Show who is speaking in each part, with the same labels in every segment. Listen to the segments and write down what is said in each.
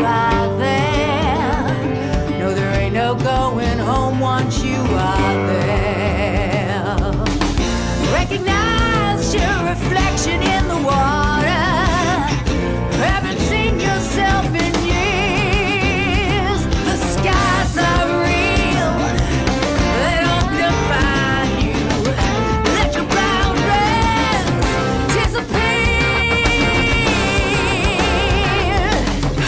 Speaker 1: are there. No, there ain't no going home once you are there. Recognize your reflection in the water. Haven't seen yourself in years. The skies are real, they don't define you. Let your boundaries disappear.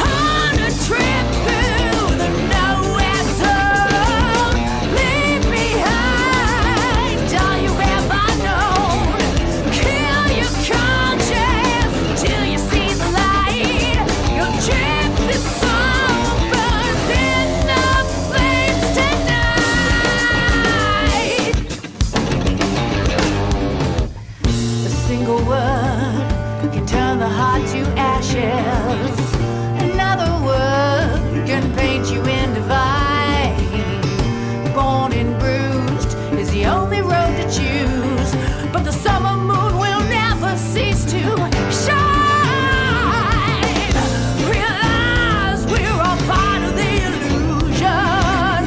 Speaker 1: On a trip through the nowhere zone, leave behind all you ever known. Kill your conscience till you see the light. Your trip is burns in the flames tonight. A single word can turn the heart to ashes. Another word can paint you in divine. Born and bruised is the only road to choose. But the summer moon will never cease to shine. Realize we're all part of the illusion.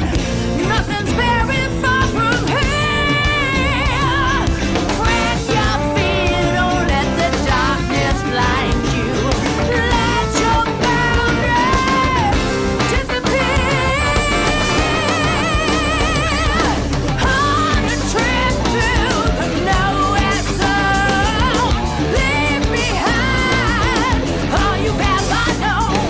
Speaker 1: Nothing's very far from here. Plant your feet, don't let the darkness blind you. Let your boundaries disappear. On a trip through the nowhere zone, leave behind all you've ever known.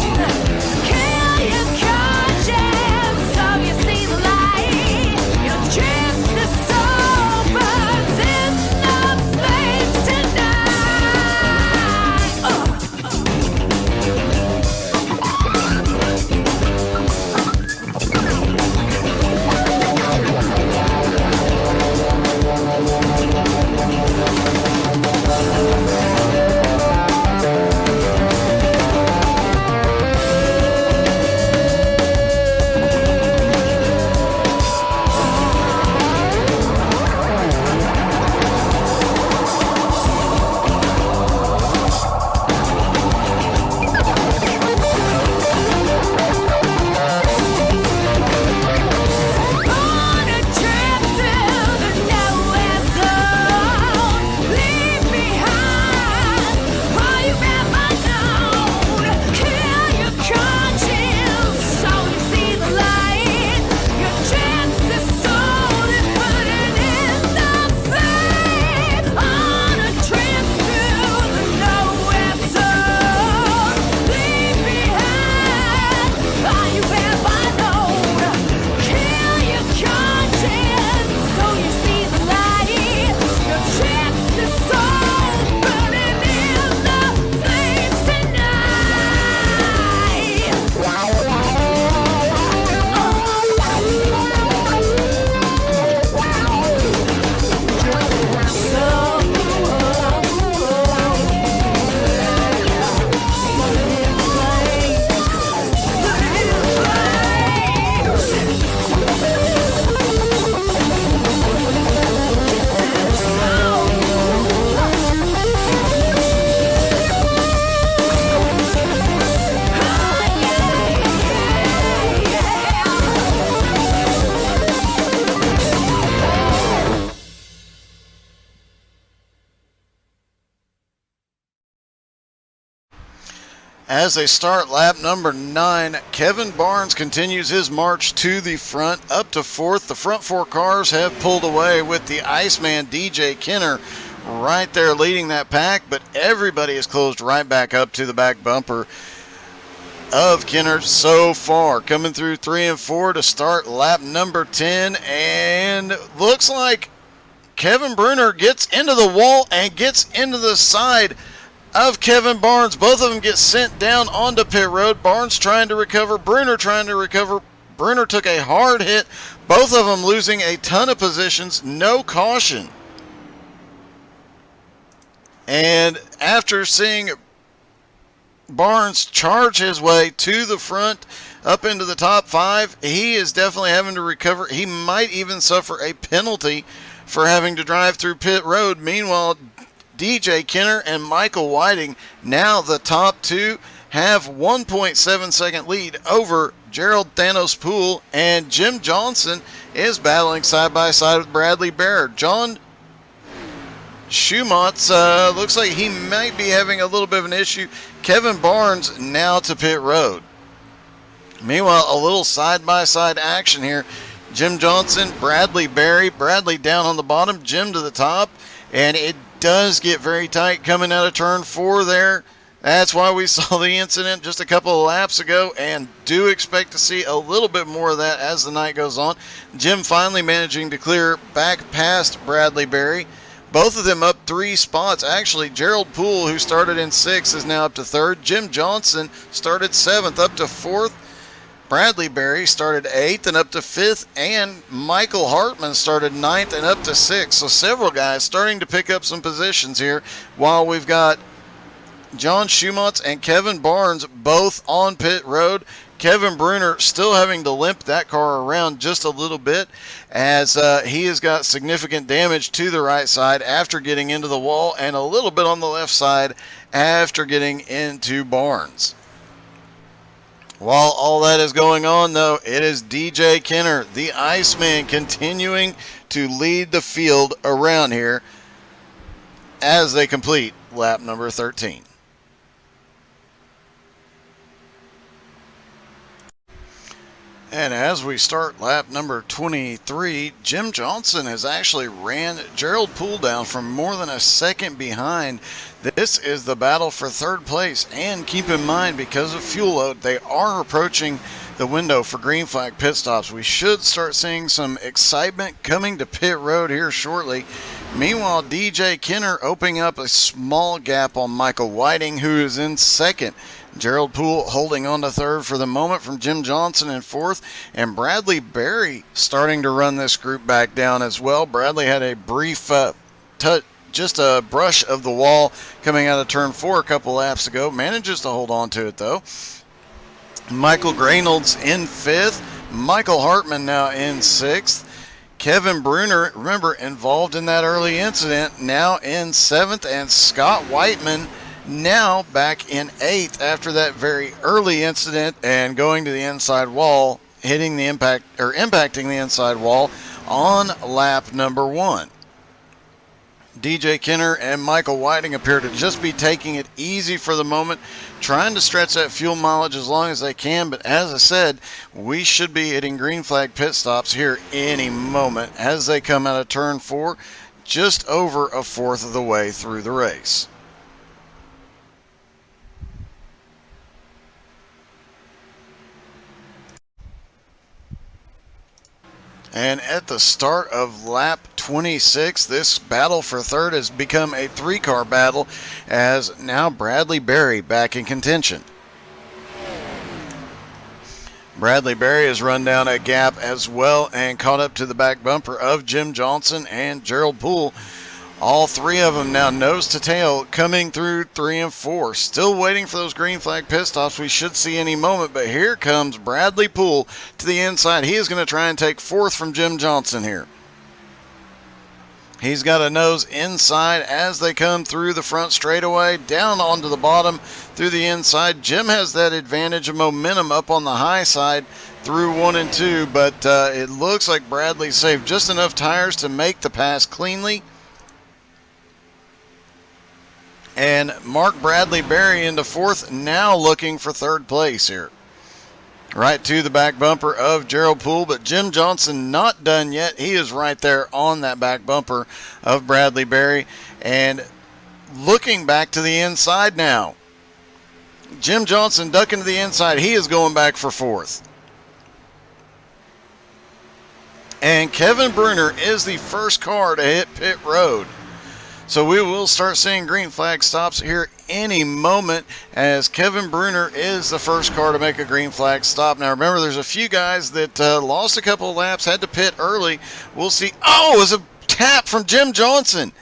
Speaker 1: Kill your conscience so you see the light. Your chance to soul burns in the flames tonight. On a trip through the nowhere zone, leave behind all you've ever known. Kill your conscience so you see the light. Your chance to soul is burning in the flame. On a trip through the nowhere zone, leave behind all you've ever known. Kill your conscience so you see the light. Your chance to soul burning in the flames
Speaker 2: As they start lap number 9, Kevin Barnes continues his march to the front, up to 4th. The front 4 cars have pulled away with the Iceman DJ Kenner right there leading that pack, but everybody has closed right back up to the back bumper of Kenner so far. Coming through 3 and 4 to start lap number 10, and looks like Kevin Bruner gets into the wall and gets into the side of Kevin Barnes. Both of them get sent down onto pit road. Barnes trying to recover, Bruner trying to recover. Bruner took a hard hit, both of them losing a ton of positions, no caution. And after seeing Barnes charge his way to the front, up into the top 5, he is definitely having to recover. He might even suffer a penalty for having to drive through pit road. Meanwhile, DJ Kenner and Michael Whiting, now the top 2, have 1.7 second lead over Gerald Thanos Poole, and Jim Johnson is battling side by side with Bradley Baird. John Schumats looks like he might be having a little bit of an issue. Kevin Barnes now to pit road. Meanwhile, a little side-by-side action here. Jim Johnson, Bradley Berry. Bradley down on the bottom, Jim to the top. And it does get very tight coming out of turn 4 there. That's why we saw the incident just a couple of laps ago, and do expect to see a little bit more of that as the night goes on. Jim finally managing to clear back past Bradley Berry. Both of them up 3 spots. Actually, Gerald Poole, who started in 6th, is now up to 3rd. Jim Johnson started 7th, up to 4th. Bradley Berry started 8th and up to 5th. And Michael Hartman started 9th and up to 6th. So several guys starting to pick up some positions here, while we've got John Schumats and Kevin Barnes both on pit road. Kevin Bruner still having to limp that car around just a little bit, as he has got significant damage to the right side after getting into the wall, and a little bit on the left side after getting into Barnes. While all that is going on, though, it is DJ Kenner, the Iceman, continuing to lead the field around here as they complete lap number 13. And as we start lap number 23, Jim Johnson has actually ran Gerald Poole down from more than a second behind. This is the battle for 3rd place. And keep in mind, because of fuel load, they are approaching the window for green flag pit stops. We should start seeing some excitement coming to pit road here shortly. Meanwhile, DJ Kenner opening up a small gap on Michael Whiting, who is in 2nd. Gerald Poole holding on to 3rd for the moment from Jim Johnson in 4th. And Bradley Berry starting to run this group back down as well. Bradley had a brief just a brush of the wall coming out of turn 4 a couple laps ago. Manages to hold on to it, though. Michael Graynolds in 5th. Michael Hartman now in 6th. Kevin Bruner, remember, involved in that early incident, now in 7th. And Scott Whiteman now back in 8th after that very early incident and going to the inside wall, hitting the impacting the inside wall on lap number 1. DJ Kenner and Michael Whiting appear to just be taking it easy for the moment, trying to stretch that fuel mileage as long as they can. But as I said, we should be hitting green flag pit stops here any moment as they come out of turn 4, just over a 1/4 of the way through the race. And at the start of lap 26, this battle for 3rd has become a 3-car battle, as now Bradley Berry back in contention. Bradley Berry has run down a gap as well and caught up to the back bumper of Jim Johnson and Gerald Poole. All 3 of them now nose to tail coming through 3 and 4. Still waiting for those green flag pit stops we should see any moment. But here comes Bradley Poole to the inside. He is going to try and take 4th from Jim Johnson here. He's got a nose inside as they come through the front straightaway, down onto the bottom through the inside. Jim has that advantage of momentum up on the high side through 1 and 2. But it looks like Bradley saved just enough tires to make the pass cleanly. And Mark Bradley Berry into 4th, now looking for 3rd place here. Right to the back bumper of Gerald Poole, but Jim Johnson not done yet. He is right there on that back bumper of Bradley Berry. And looking back to the inside now. Jim Johnson ducking to the inside. He is going back for 4th. And Kevin Bruner is the first car to hit pit road. So we will start seeing green flag stops here any moment, as Kevin Bruner is the first car to make a green flag stop. Now remember, there's a few guys that lost a couple of laps, had to pit early. We'll see. Oh, it was a tap from Jim Johnson.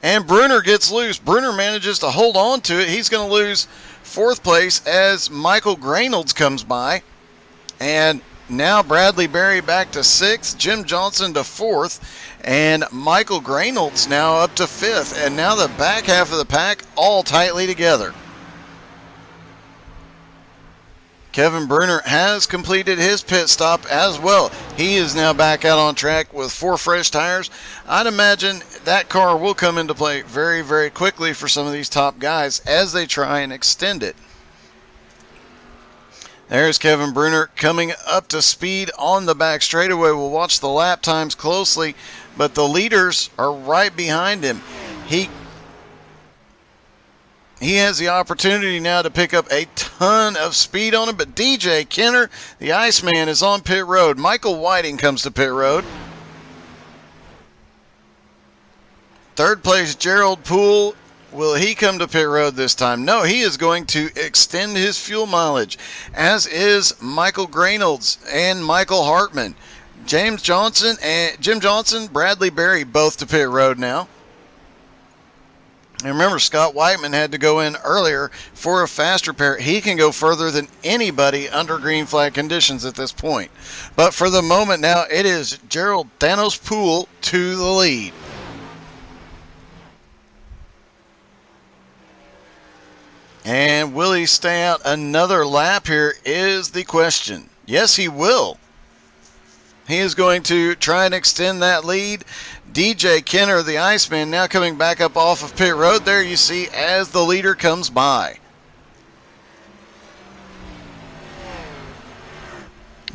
Speaker 2: And Bruner gets loose. Bruner manages to hold on to it. He's going to lose 4th place as Michael Graynolds comes by. And now Bradley Berry back to 6th, Jim Johnson to 4th, and Michael Graynolds now up to 5th. And now the back half of the pack all tightly together. Kevin Bruner has completed his pit stop as well. He is now back out on track with 4 fresh tires. I'd imagine that car will come into play very, very quickly for some of these top guys as they try and extend it. There's Kevin Bruner coming up to speed on the back straightaway. We'll watch the lap times closely, but the leaders are right behind him. He has the opportunity now to pick up a ton of speed on him, but DJ Kenner, the Iceman, is on pit road. Michael Whiting comes to pit road. Third place, Gerald Poole. Will he come to pit road this time? No, he is going to extend his fuel mileage, as is Michael Grainolds and Michael Hartman. Jim Johnson, Bradley Berry, both to pit road now. And remember, Scott Whiteman had to go in earlier for a fast repair. He can go further than anybody under green flag conditions at this point. But for the moment now, it is Gerald Thanos Poole to the lead. And will he stay out another lap here is the question. Yes, he will. He is going to try and extend that lead. DJ Kenner, the Iceman, now coming back up off of pit road. There you see as the leader comes by.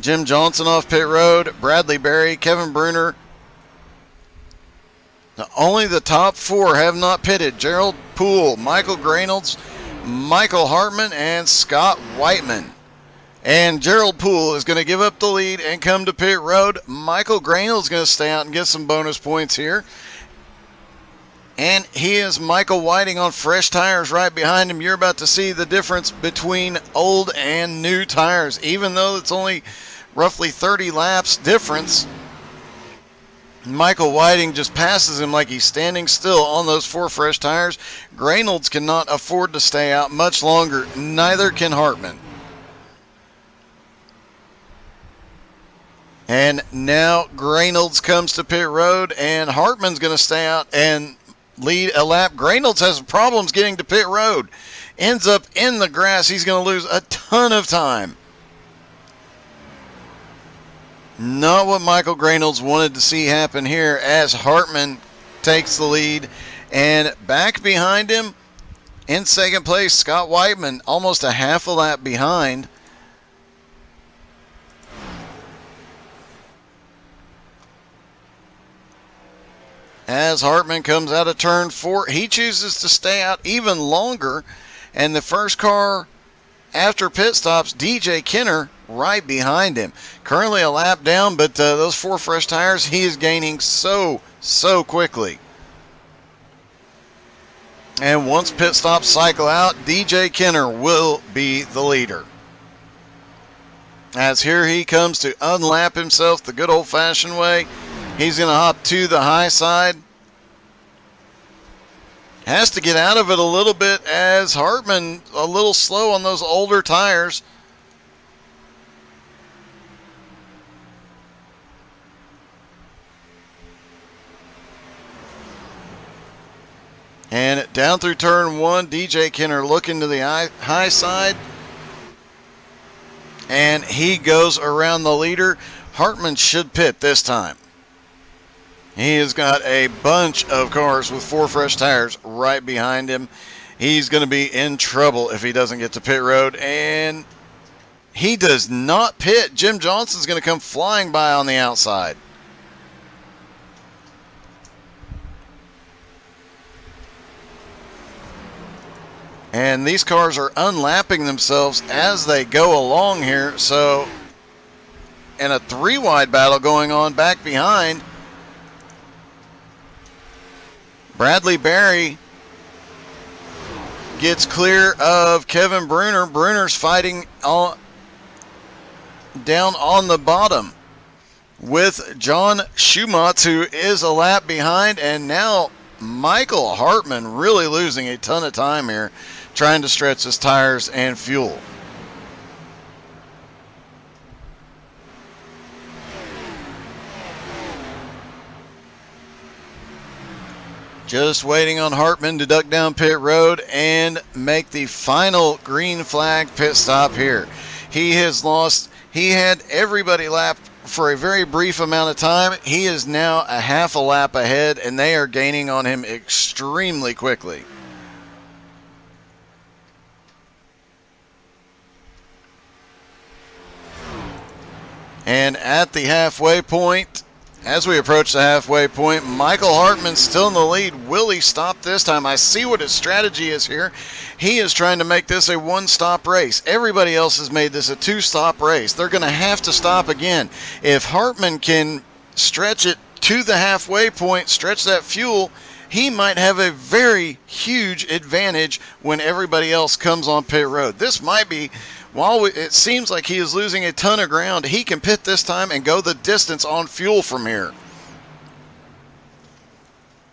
Speaker 2: Jim Johnson off pit road. Bradley Berry, Kevin Bruner. Now, only the top 4 have not pitted. Gerald Poole, Michael Grainolds, Michael Hartman, and Scott Whiteman. And Gerald Poole is going to give up the lead and come to pit road. Michael Grainolds is going to stay out and get some bonus points here. And he is Michael Whiting on fresh tires right behind him. You're about to see the difference between old and new tires. Even though it's only roughly 30 laps difference, Michael Whiting just passes him like he's standing still on those 4 fresh tires. Grainolds cannot afford to stay out much longer. Neither can Hartman. And now Grainolds comes to pit road, and Hartman's going to stay out and lead a lap. Grainolds has problems getting to pit road. Ends up in the grass. He's going to lose a ton of time. Not what Michael Grainolds wanted to see happen here as Hartman takes the lead. And back behind him, in second place, Scott Whiteman, almost a half a lap behind. As Hartman comes out of turn 4, he chooses to stay out even longer. And the first car after pit stops, DJ Kenner, right behind him. Currently a lap down, but those 4 fresh tires, he is gaining so quickly. And once pit stops cycle out, DJ Kenner will be the leader. As here he comes to unlap himself the good old-fashioned way. He's going to hop to the high side. Has to get out of it a little bit as Hartman a little slow on those older tires. And down through turn 1, DJ Kenner looking to the high side. And he goes around the leader. Hartman should pit this time. He has got a bunch of cars with 4 fresh tires right behind him. He's going to be in trouble if he doesn't get to pit road. And he does not pit. Jim Johnson's going to come flying by on the outside. And these cars are unlapping themselves as they go along here. So, in a 3-wide battle going on back behind, Bradley Berry gets clear of Kevin Bruner. Bruner's fighting down on the bottom with John Schumatz, who is a lap behind. And now Michael Hartman really losing a ton of time here, trying to stretch his tires and fuel. Just waiting on Hartman to duck down pit road and make the final green flag pit stop here. He had everybody lapped for a very brief amount of time. He is now a half a lap ahead, and they are gaining on him extremely quickly. And at the halfway point, as we approach the halfway point, Michael Hartman still in the lead. Will he stop this time? I see what his strategy is here. He is trying to make this a one-stop race. Everybody else has made this a two-stop race. They're going to have to stop again. If Hartman can stretch it to the halfway point, stretch that fuel, he might have a very huge advantage when everybody else comes on pit road. This might be, while it seems like he is losing a ton of ground, he can pit this time and go the distance on fuel from here.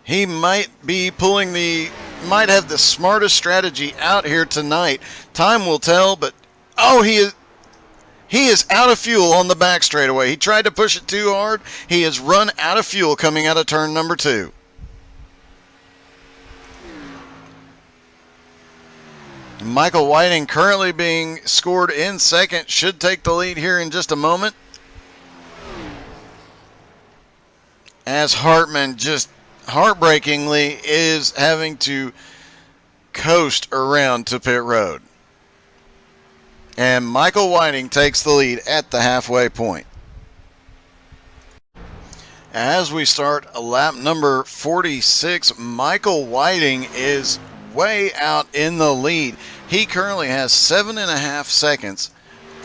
Speaker 2: He might have the smartest strategy out here tonight. Time will tell, but he is out of fuel on the back straightaway. He tried to push it too hard. He has run out of fuel coming out of turn number 2. Michael Whiting currently being scored in second, should take the lead here in just a moment, as Hartman just heartbreakingly is having to coast around to pit road. And Michael Whiting takes the lead at the halfway point. As we start lap number 46, Michael Whiting is way out in the lead. He currently has 7.5 seconds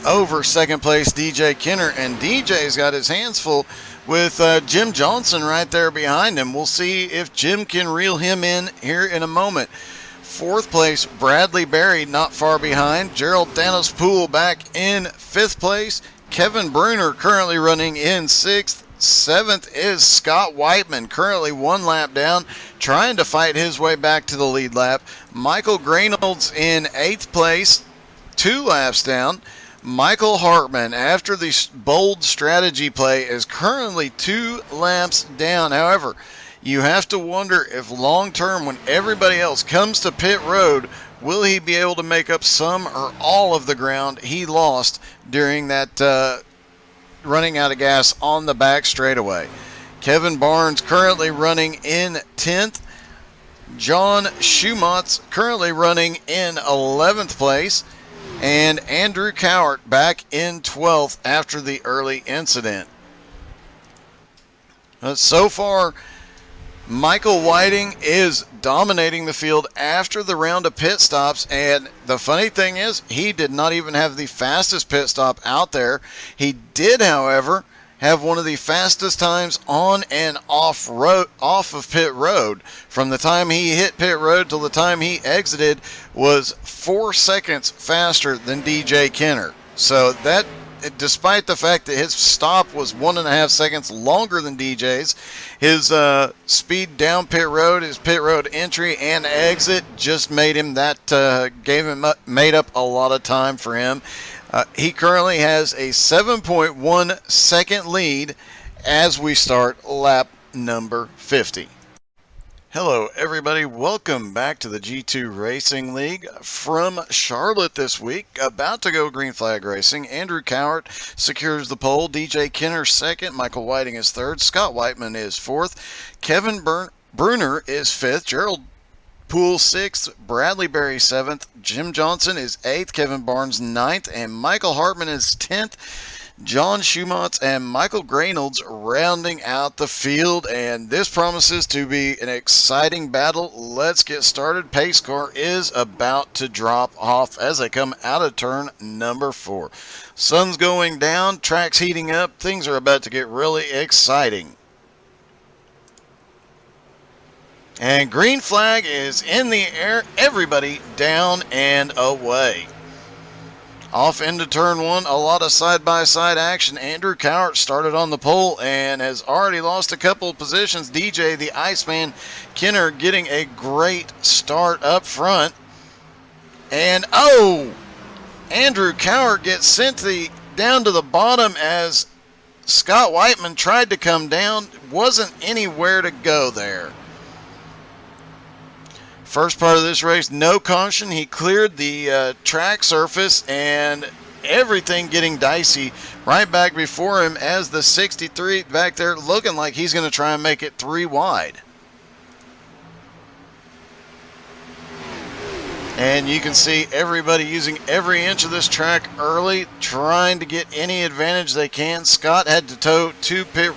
Speaker 2: over second place DJ Kenner, and DJ's got his hands full with Jim Johnson right there behind him. We'll see if Jim can reel him in here in a moment. Fourth place, Bradley Berry not far behind. Gerald Danos-Poole back in 5th place. Kevin Bruner currently running in 6th. 7th is Scott Whiteman, currently 1 lap down, trying to fight his way back to the lead lap. Michael Greenolds in 8th place, 2 laps down. Michael Hartman, after the bold strategy play, is currently 2 laps down. However, you have to wonder if long term, when everybody else comes to pit road, will he be able to make up some or all of the ground he lost during that running out of gas on the back straightaway. Kevin Barnes currently running in 10th. John Schumatz currently running in 11th place. And Andrew Cowart back in 12th after the early incident. So far, Michael Whiting is dominating the field after the round of pit stops, and the funny thing is, he did not even have the fastest pit stop out there. He did, however, have one of the fastest times on and off of pit road. From the time he hit pit road till the time he exited was 4 seconds faster than DJ Kenner. So that, despite the fact that his stop was 1.5 seconds longer than DJ's, his speed down pit road, his pit road entry and exit just made him made up a lot of time for him. He currently has a 7.1 second lead as we start lap number 50. Hello everybody, welcome back to the G2 Racing League from Charlotte this week. About to go green flag racing. Andrew Cowart secures the pole, DJ Kenner second, Michael Whiting is third, Scott Whiteman is fourth, Kevin Bruner is fifth, Gerald Poole 6th, Bradley Berry 7th, Jim Johnson is 8th, Kevin Barnes 9th, and Michael Hartman is 10th. John Schumatz and Michael Greenolds rounding out the field, and this promises to be an exciting battle. Let's get started. Pace car is about to drop off as they come out of turn number 4. Sun's going down, track's heating up, things are about to get really exciting. And green flag is in the air, everybody down and away. Off into turn 1, a lot of side-by-side action. Andrew Cowart started on the pole and has already lost a couple of positions. DJ, the Iceman Kenner, getting a great start up front. And, Andrew Cowart gets sent down to the bottom as Scott Whiteman tried to come down. Wasn't anywhere to go there. First part of this race, no caution. He cleared the track surface and everything getting dicey right back before him as the 63 back there looking like he's going to try and make it 3 wide. And you can see everybody using every inch of this track early, trying to get any advantage they can. Scott had to tow to pit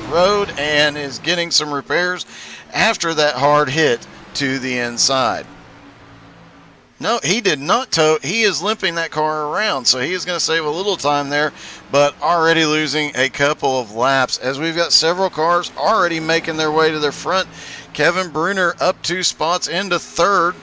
Speaker 2: road and is getting some repairs after that hard hit to the inside. No, he did not tow. He is limping that car around, so he is going to save a little time there, but already losing a couple of laps as we've got several cars already making their way to their front. Kevin Bruner up 2 spots into third.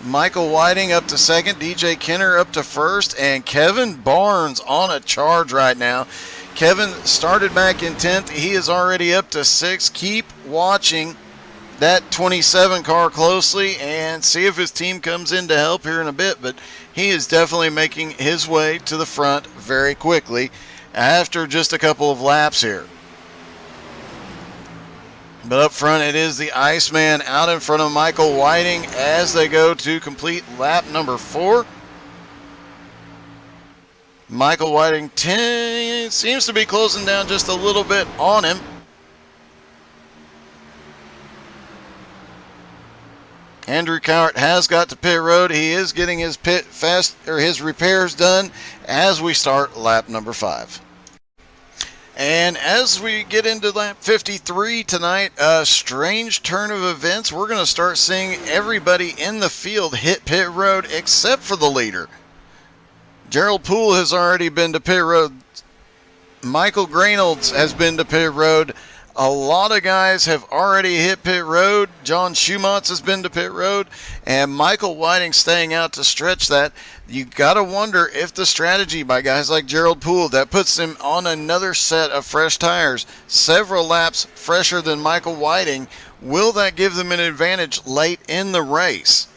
Speaker 2: Michael Whiting up to second, DJ Kenner up to first, and Kevin Barnes on a charge right now. Kevin started back in 10th. He is already up to 6th. Keep watching that 27 car closely and see if his team comes in to help here in a bit, but he is definitely making his way to the front very quickly after just a couple of laps here. But up front, it is the Iceman out in front of Michael Whiting as they go to complete lap number 4. Michael Whiting seems to be closing down just a little bit on him. Andrew Cowart has got to pit road. He is getting his his repairs done as we start lap number 5. And as we get into lap 53 tonight, a strange turn of events. We're going to start seeing everybody in the field hit pit road except for the leader. Gerald Poole has already been to pit road. Michael Grainolds has been to pit road. A lot of guys have already hit pit road. John Schumatz has been to pit road, and Michael Whiting staying out to stretch that. You got to wonder if the strategy by guys like Gerald Poole that puts him on another set of fresh tires, several laps fresher than Michael Whiting, will that give them an advantage late in the race?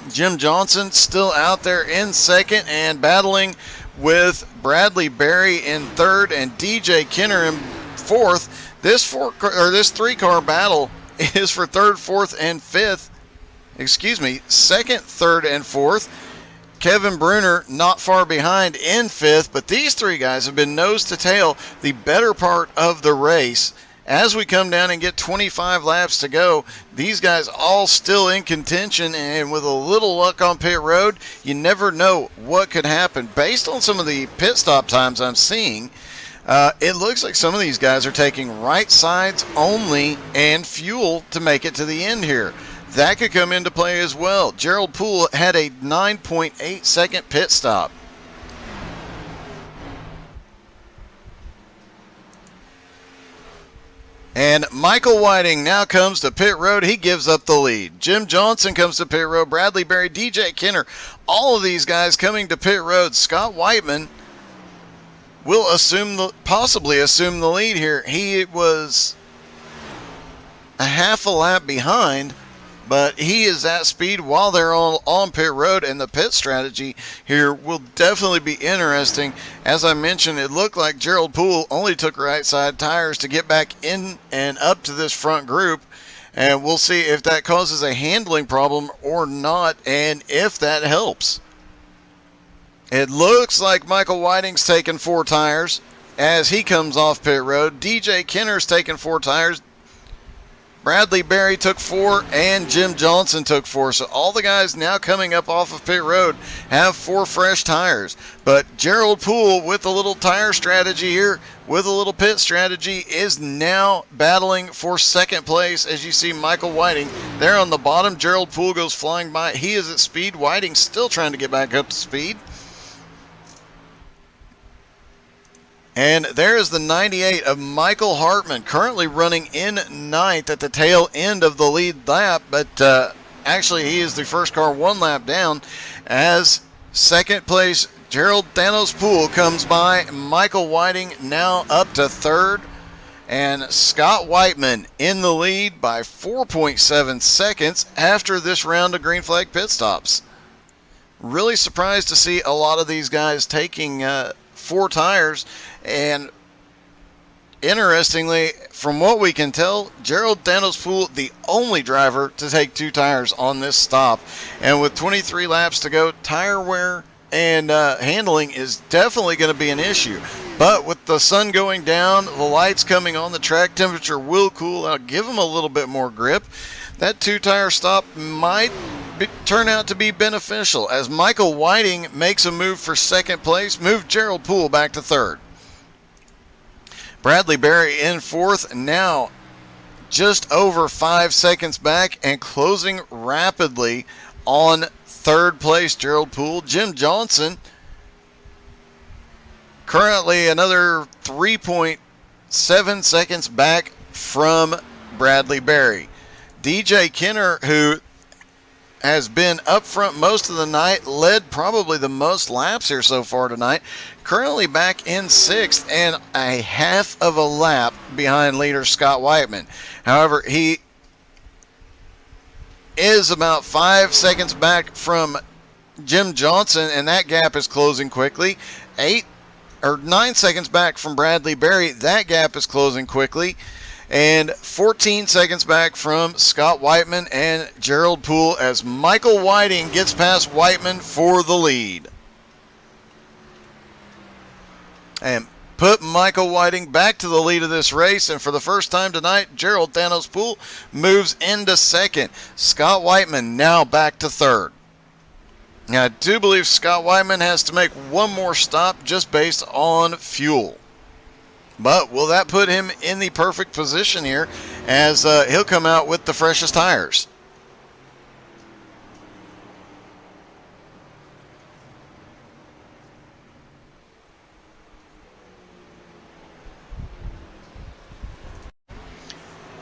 Speaker 2: Jim Johnson still out there in second and battling with Bradley Berry in third and DJ Kenner in fourth. This 3-car battle is for third, fourth, and fifth. Second, third, and fourth. Kevin Bruner not far behind in fifth, but these 3 guys have been nose to tail the better part of the race. As we come down and get 25 laps to go, these guys all still in contention, and with a little luck on pit road, you never know what could happen. Based on some of the pit stop times I'm seeing, it looks like some of these guys are taking right sides only and fuel to make it to the end here. That could come into play as well. Gerald Poole had a 9.8 second pit stop. And Michael Whiting now comes to pit road. He gives up the lead. Jim Johnson comes to pit road. Bradley Berry, DJ Kenner, all of these guys coming to pit road. Scott Whiteman will possibly assume the lead here. He was a half a lap behind, but he is at speed while they're on pit road, and the pit strategy here will definitely be interesting. As I mentioned, it looked like Gerald Poole only took right side tires to get back in and up to this front group, and we'll see if that causes a handling problem or not, and if that helps. It looks like Michael Whiting's taking 4 tires as he comes off pit road. DJ Kenner's taking 4 tires. Bradley Berry took 4, and Jim Johnson took 4. So all the guys now coming up off of pit road have 4 fresh tires. But Gerald Poole, with a little tire strategy here, with a little pit strategy, is now battling for second place. As you see Michael Whiting there on the bottom. Gerald Poole goes flying by. He is at speed. Whiting still trying to get back up to speed. And there is the 98 of Michael Hartman, currently running in 9th at the tail end of the lead lap, but actually he is the first car 1 lap down, as second place Gerald Thanos Poole comes by. Michael Whiting now up to third, and Scott Whiteman in the lead by 4.7 seconds after this round of green flag pit stops. Really surprised to see a lot of these guys taking 4 tires, and Interestingly, from what we can tell, Gerald Danospool, the only driver to take 2 tires on this stop. And with 23 laps to go, tire wear and handling is definitely going to be an issue. But with the sun going down, the lights coming on, the track temperature will cool out, give them a little bit more grip. That 2-tire stop might turn out to be beneficial as Michael Whiting makes a move for second place, move Gerald Poole back to third. Bradley Berry in fourth, now just over 5 seconds back and closing rapidly on third place, Gerald Poole. Jim Johnson currently another 3.7 seconds back from Bradley Berry. DJ Kenner, who has been up front most of the night, led probably the most laps here so far tonight, currently back in 6th and a half of a lap behind leader Scott Whiteman. However, he is about 5 seconds back from Jim Johnson, and that gap is closing quickly. 9 seconds back from Bradley Berry, that gap is closing quickly. And 14 seconds back from Scott Whiteman and Gerald Poole as Michael Whiting gets past Whiteman for the lead. And put Michael Whiting back to the lead of this race, and for the first time tonight, Gerald Danospool moves into second. Scott Whiteman now back to third. Now, I do believe Scott Whiteman has to make one more stop just based on fuel. But will that put him in the perfect position here as he'll come out with the freshest tires?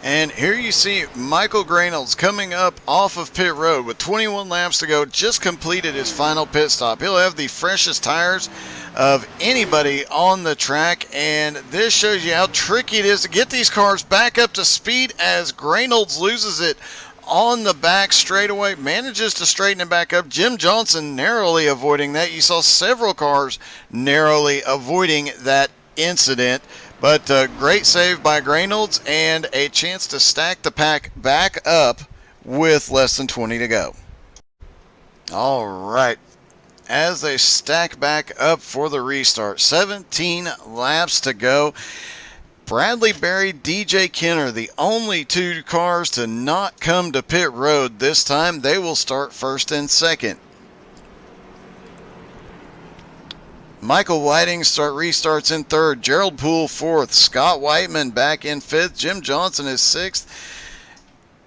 Speaker 2: And here you see Michael Reynolds coming up off of pit road with 21 laps to go, just completed his final pit stop. He'll have the freshest tires of anybody on the track, and this shows you how tricky it is to get these cars back up to speed as Reynolds loses it on the back straightaway, manages to straighten it back up. Jim Johnson narrowly avoiding that. You saw several cars narrowly avoiding that incident. But great save by Reynolds and a chance to stack the pack back up with less than 20 to go. All right. As they stack back up for the restart, 17 laps to go. Bradley Berry, DJ Kenner, the only 2 cars to not come to pit road this time. They will start first and second. Michael Whiting restarts in third. Gerald Poole fourth. Scott Whiteman back in fifth. Jim Johnson is sixth.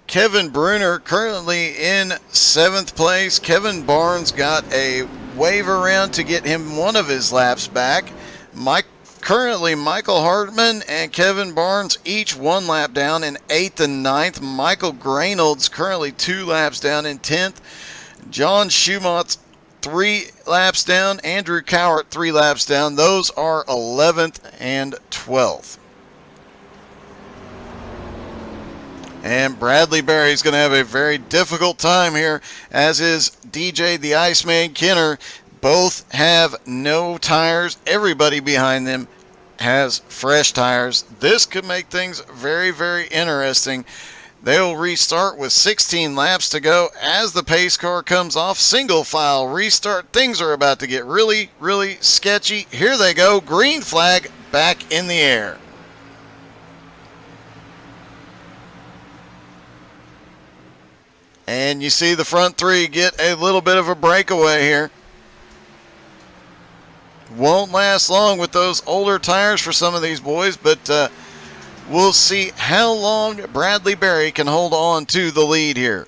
Speaker 2: Kevin Bruner currently in 7th place. Kevin Barnes got a wave around to get him one of his laps back. Currently Michael Hartman and Kevin Barnes each 1 lap down in 8th and 9th. Michael Reynolds currently 2 laps down in 10th. John Schumott 3 laps down. Andrew Cowart 3 laps down. Those are 11th and 12th. And Bradley Berry is going to have a very difficult time here, as is DJ the Iceman Kenner. Both have no tires. Everybody behind them has fresh tires. This could make things very, very interesting. They'll restart with 16 laps to go as the pace car comes off. Single file restart. Things are about to get really, really sketchy. Here they go. Green flag back in the air. And you see the front 3 get a little bit of a breakaway here. Won't last long with those older tires for some of these boys, but we'll see how long Bradley Berry can hold on to the lead here.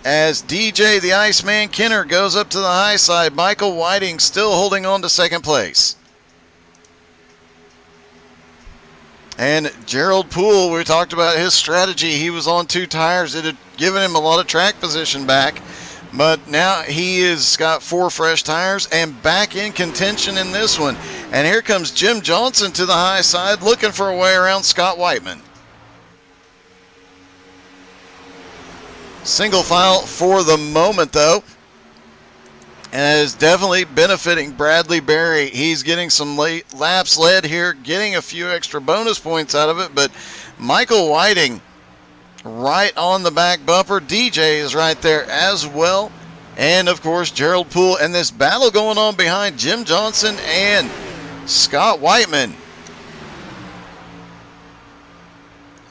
Speaker 2: As DJ the Iceman Kenner goes up to the high side, Michael Whiting still holding on to second place. And Gerald Poole, we talked about his strategy. He was on 2 tires. It had given him a lot of track position back. But now he has got 4 fresh tires and back in contention in this one. And here comes Jim Johnson to the high side looking for a way around Scott Whiteman. Single file for the moment, though. and is definitely benefiting Bradley Berry. He's getting some late laps led here, getting a few extra bonus points out of it, but Michael Whiting right on the back bumper. DJ is right there as well. And, of course, Gerald Poole. And this battle going on behind Jim Johnson and Scott Whiteman.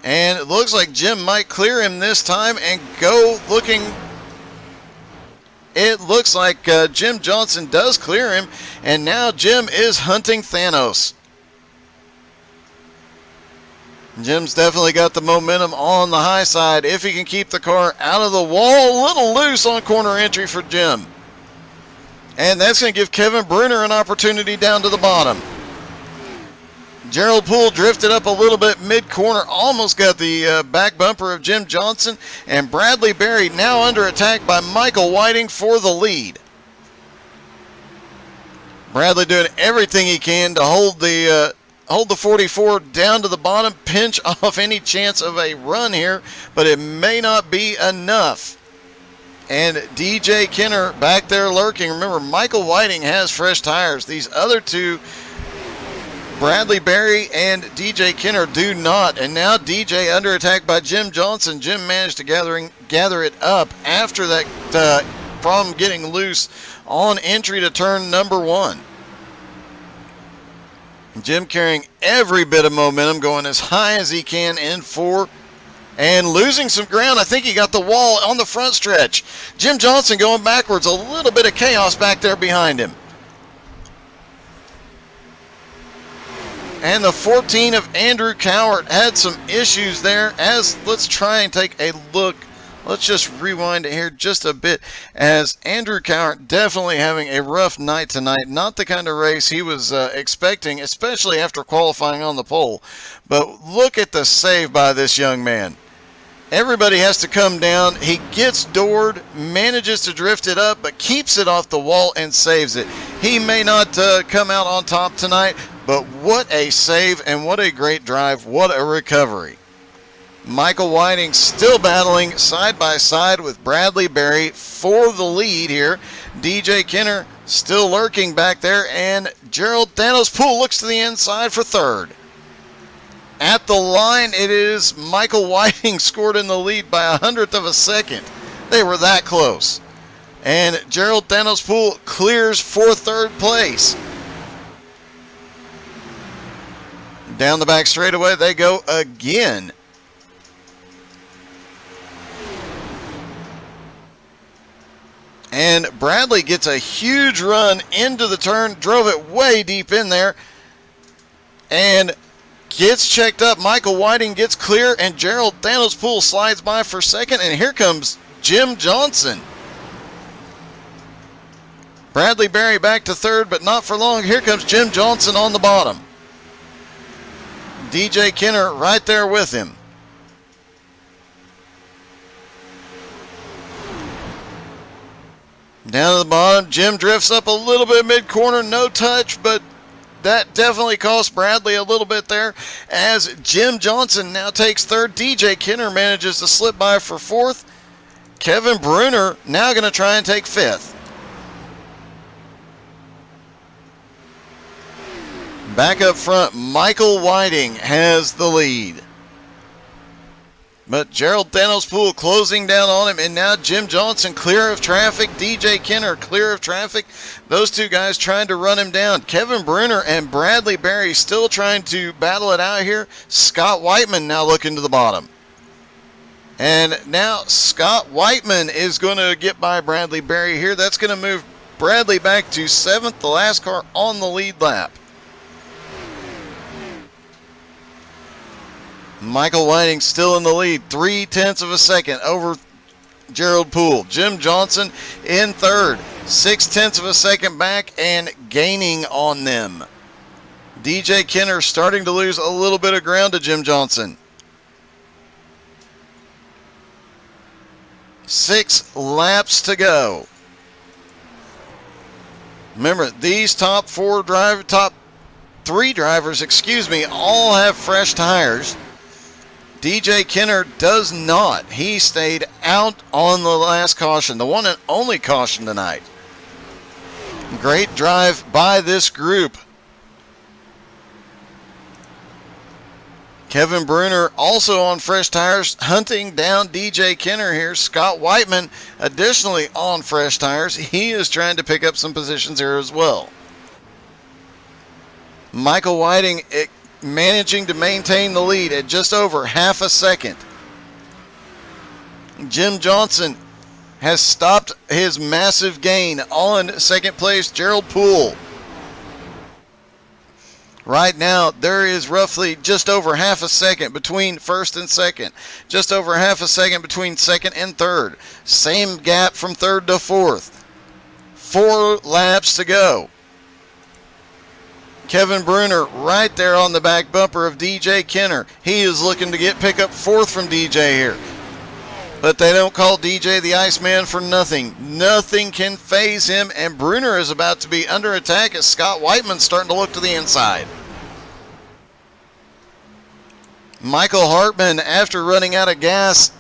Speaker 2: And it looks like Jim might clear him this time and go looking. It looks like Jim Johnson does clear him. And now Jim is hunting Thanos. Jim's definitely got the momentum on the high side. If he can keep the car out of the wall, a little loose on corner entry for Jim. And that's going to give Kevin Bruner an opportunity down to the bottom. Gerald Poole drifted up a little bit mid-corner, almost got the back bumper of Jim Johnson. And Bradley Berry now under attack by Michael Whiting for the lead. Bradley doing everything he can to hold the 44 down to the bottom, pinch off any chance of a run here, but it may not be enough. And DJ Kenner back there lurking. Remember, Michael Whiting has fresh tires. These other two, Bradley Berry and DJ Kenner, do not. And now DJ under attack by Jim Johnson. Jim managed to gather it up after that problem getting loose on entry to turn number 1. Jim carrying every bit of momentum, going as high as he can in 4 and losing some ground. I think he got the wall on the front stretch. Jim Johnson going backwards, a little bit of chaos back there behind him. And the 14 of Andrew Cowart had some issues there. Let's try and take a look. Let's just rewind it here just a bit, as Andrew Cowart definitely having a rough night tonight. Not the kind of race he was expecting, especially after qualifying on the pole. But look at the save by this young man. Everybody has to come down. He gets doored, manages to drift it up, but keeps it off the wall and saves it. He may not come out on top tonight, but what a save and what a great drive. What a recovery. Michael Whiting still battling side by side with Bradley Berry for the lead here. DJ Kenner still lurking back there, and Gerald Thanos Poole looks to the inside for third. At the line, it is Michael Whiting scored in the lead by 100th of a second. They were that close. And Gerald Thanos Poole clears for third place. Down the back straightaway they go again. And Bradley gets a huge run into the turn, drove it way deep in there, and gets checked up. Michael Whiting gets clear, and Gerald Thanos Poole slides by for second, and here comes Jim Johnson. Bradley Berry back to third, but not for long. Here comes Jim Johnson on the bottom. DJ Kenner right there with him. Down to the bottom, Jim drifts up a little bit mid-corner, no touch, but that definitely cost Bradley a little bit there, as Jim Johnson now takes third. DJ Kenner manages to slip by for fourth. Kevin Bruner now going to try and take fifth. Back up front, Michael Whiting has the lead. But Gerald Thanos Poole closing down on him, and now Jim Johnson clear of traffic. DJ Kenner clear of traffic. Those two guys trying to run him down. Kevin Bruner and Bradley Berry still trying to battle it out here. Scott Whiteman now looking to the bottom. And now Scott Whiteman is going to get by Bradley Berry here. That's going to move Bradley back to 7th, the last car on the lead lap. Michael Whiting still in the lead, 0.3 of a second over Gerald Poole. Jim Johnson in third, 0.6 of a second back and gaining on them. DJ Kenner starting to lose a little bit of ground to Jim Johnson. 6 laps to go. Remember, these top 3 drivers, all have fresh tires. DJ Kenner does not. He stayed out on the last caution, the one and only caution tonight. Great drive by this group. Kevin Bruner also on fresh tires, hunting down DJ Kenner here. Scott Whiteman additionally on fresh tires. He is trying to pick up some positions here as well. Michael Whiting managing to maintain the lead at just over half a second. Jim Johnson has stopped his massive gain on second place, Gerald Poole. Right now, there is roughly just over half a second between first and second. Just over half a second between second and third. Same gap from third to fourth. 4 laps to go. Kevin Bruner right there on the back bumper of DJ Kenner. He is looking to pick up fourth from DJ here. But they don't call DJ the Iceman for nothing. Nothing can phase him, and Bruner is about to be under attack as Scott Whiteman's starting to look to the inside. Michael Hartman, after running out of gas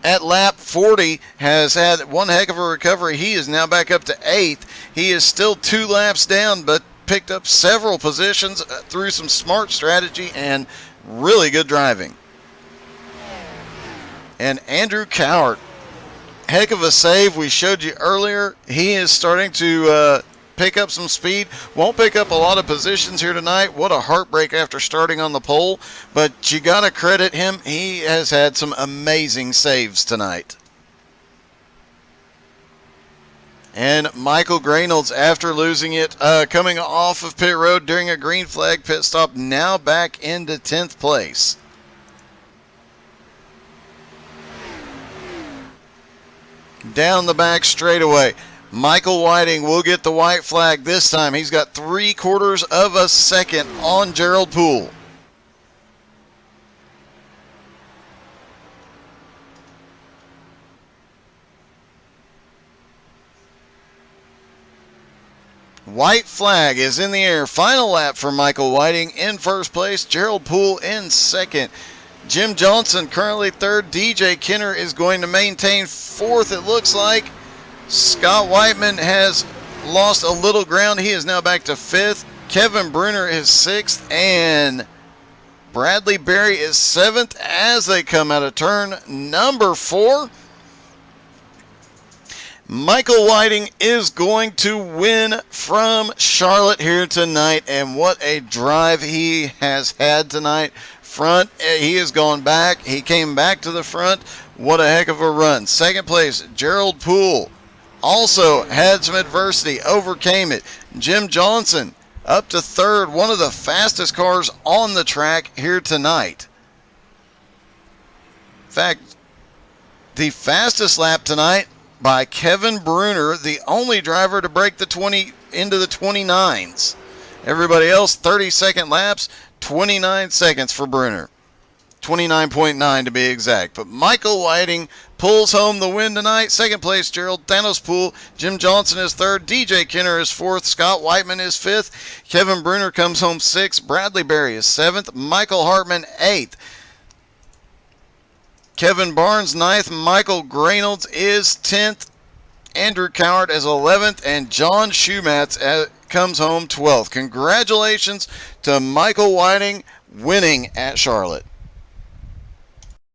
Speaker 2: at lap 40, has had one heck of a recovery. He is now back up to 8th. He is still 2 laps down, but picked up several positions through some smart strategy and really good driving. And Andrew Cowart, heck of a save we showed you earlier. He is starting to pick up some speed. Won't pick up a lot of positions here tonight. What a heartbreak after starting on the pole. But you got to credit him. He has had some amazing saves tonight. And Michael Graynolds, after losing it, coming off of pit road during a green flag pit stop, now back into 10th place. Down the back straightaway, Michael Whiting will get the white flag this time. He's got 3/4 of a second on Gerald Poole. White flag is in the air. Final lap for Michael Whiting in first place. Gerald Poole in second. Jim Johnson currently third. DJ Kenner is going to maintain fourth, it looks like. Scott Whiteman has lost a little ground. He is now back to 5th. Kevin Bruner is 6th. And Bradley Berry is 7th as they come out of turn number 4. Michael Whiting is going to win from Charlotte here tonight. And what a drive he has had tonight. Front, he has gone back. He came back to the front. What a heck of a run. Second place, Gerald Poole. Also had some adversity, overcame it. Jim Johnson up to 3rd, one of the fastest cars on the track here tonight. In fact, the fastest lap tonight by Kevin Bruner, the only driver to break the 20 into the 29s. Everybody else, 30-second laps, 29 seconds for Bruner. 29.9 to be exact. But Michael Whiting pulls home the win tonight. Second place, Gerald Thanos Poole. Jim Johnson is 3rd. DJ Kenner is 4th. Scott Whiteman is 5th. Kevin Bruner comes home 6th. Bradley Berry is 7th. Michael Hartman 8th. Kevin Barnes 9th. Michael Graynolds is 10th. Andrew Cowart is 11th. And John Schumatz comes home 12th. Congratulations to Michael Whiting winning at Charlotte.